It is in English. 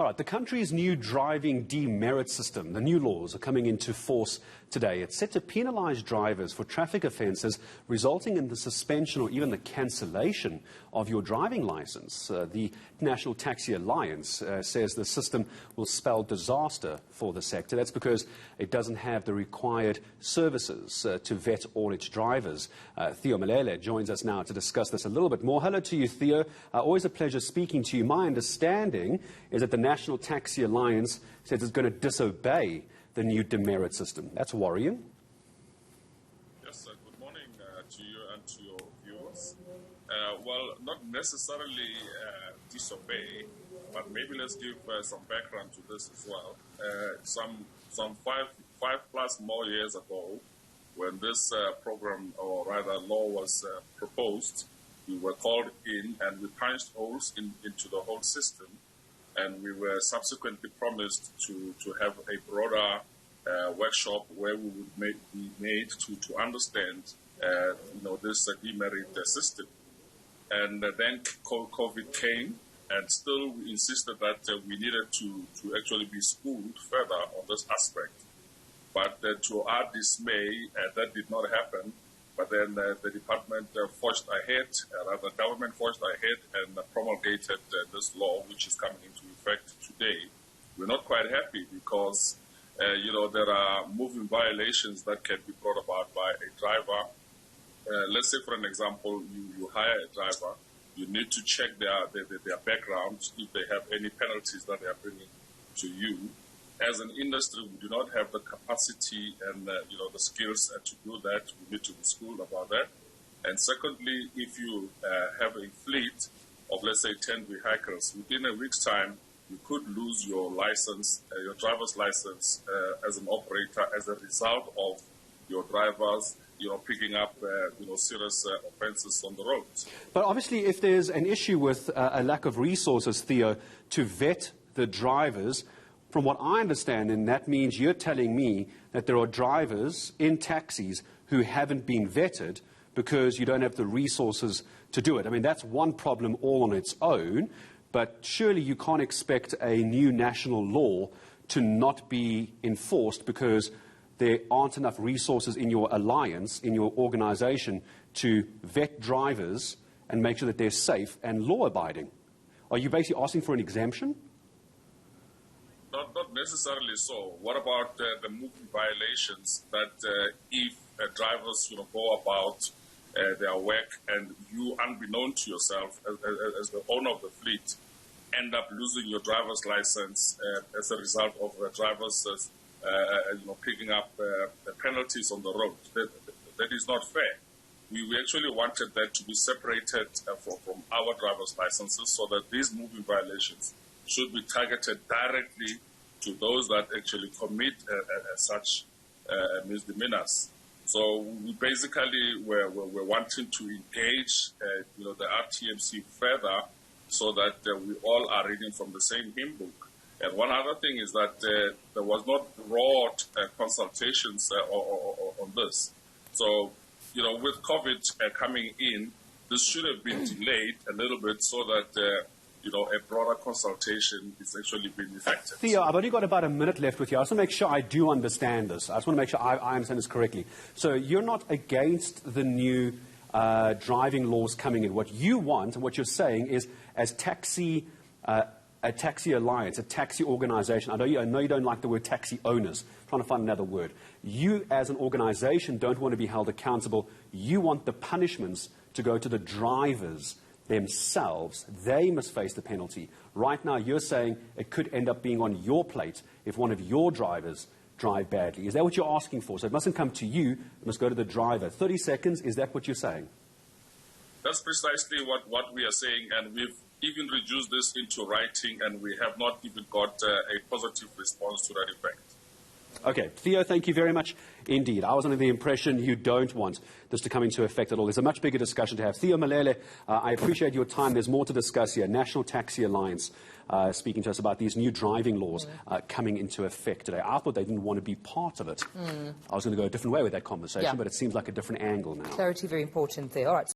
All right, the country's new driving demerit system, the new laws are coming into force today. It's set to penalise drivers for traffic offences resulting in the suspension or even the cancellation of your driving licence. The National Taxi Alliance says the system will spell disaster for the sector. That's because it doesn't have the required services to vet all its drivers. Theo Malele joins us now to discuss this a little bit more. Hello to you, Theo. Always a pleasure speaking to you. My understanding is that the National Taxi Alliance says it's going to disobey the new demerit system. That's worrying. Yes, good morning to you and to your viewers. Well, not necessarily disobey, but maybe let's give some background to this as well. Some five plus more years ago, when this program, or rather law, was proposed, we were called in and we punched holes into the whole system. And we were subsequently promised to have a broader workshop where we would be made to understand, this demerit system. And then COVID came, and still we insisted that we needed to actually be schooled further on this aspect. But to our dismay, that did not happen. But then the department forged ahead, the government forged ahead and promulgated this law, which is coming into effect today. We're not quite happy because, there are moving violations that can be brought about by a driver. Let's say, for an example, you hire a driver. You need to check their background, if they have any penalties that they are bringing to you. As an industry, we do not have the capacity and the skills to do that. We need to be schooled about that. And secondly, if you have a fleet of, let's say, 10 vehicles, within a week's time, you could lose your license, your driver's license as an operator as a result of your drivers, picking up, serious offences on the roads. But obviously, if there's an issue with a lack of resources, Theo, to vet the drivers, from what I understand, and that means you're telling me that there are drivers in taxis who haven't been vetted because you don't have the resources to do it. I mean, that's one problem all on its own, but surely you can't expect a new national law to not be enforced because there aren't enough resources in your alliance, in your organization, to vet drivers and make sure that they're safe and law-abiding. Are you basically asking for an exemption? Not necessarily so. What about the moving violations that if drivers go about their work and you, unbeknown to yourself as the owner of the fleet, end up losing your driver's license as a result of drivers picking up penalties on the road? That is not fair. We actually wanted that to be separated from our driver's licenses so that these moving violations should be targeted directly to those that actually commit such misdemeanors. So we basically we're wanting to engage the RTMC further so that we all are reading from the same hymn book. And one other thing is that there was not broad consultations on this. So, with COVID coming in, this should have been delayed a little bit so that a broader consultation is actually being effective. Theo, I've only got about a minute left with you. I just want to make sure I do understand this. I just want to make sure I understand this correctly. So you're not against the new driving laws coming in. What you want and what you're saying is, as a taxi alliance, a taxi organization, I know you don't like the word taxi owners. I'm trying to find another word. You, as an organization, don't want to be held accountable. You want the punishments to go to the drivers themselves. They must face the penalty. Right now, you're saying it could end up being on your plate if one of your drivers drive badly. Is that what you're asking for? So it mustn't come to you, it must go to the driver. 30 seconds, is that what you're saying? That's precisely what we are saying, and we've even reduced this into writing, and we have not even got a positive response to that effect. Okay, Theo, thank you very much indeed. I was under the impression you don't want this to come into effect at all. There's a much bigger discussion to have. Theo Malele, I appreciate your time. There's more to discuss here. National Taxi Alliance speaking to us about these new driving laws coming into effect today. I thought they didn't want to be part of it. I was going to go a different way with that conversation, but it seems like a different angle now. Clarity, very important there. All right.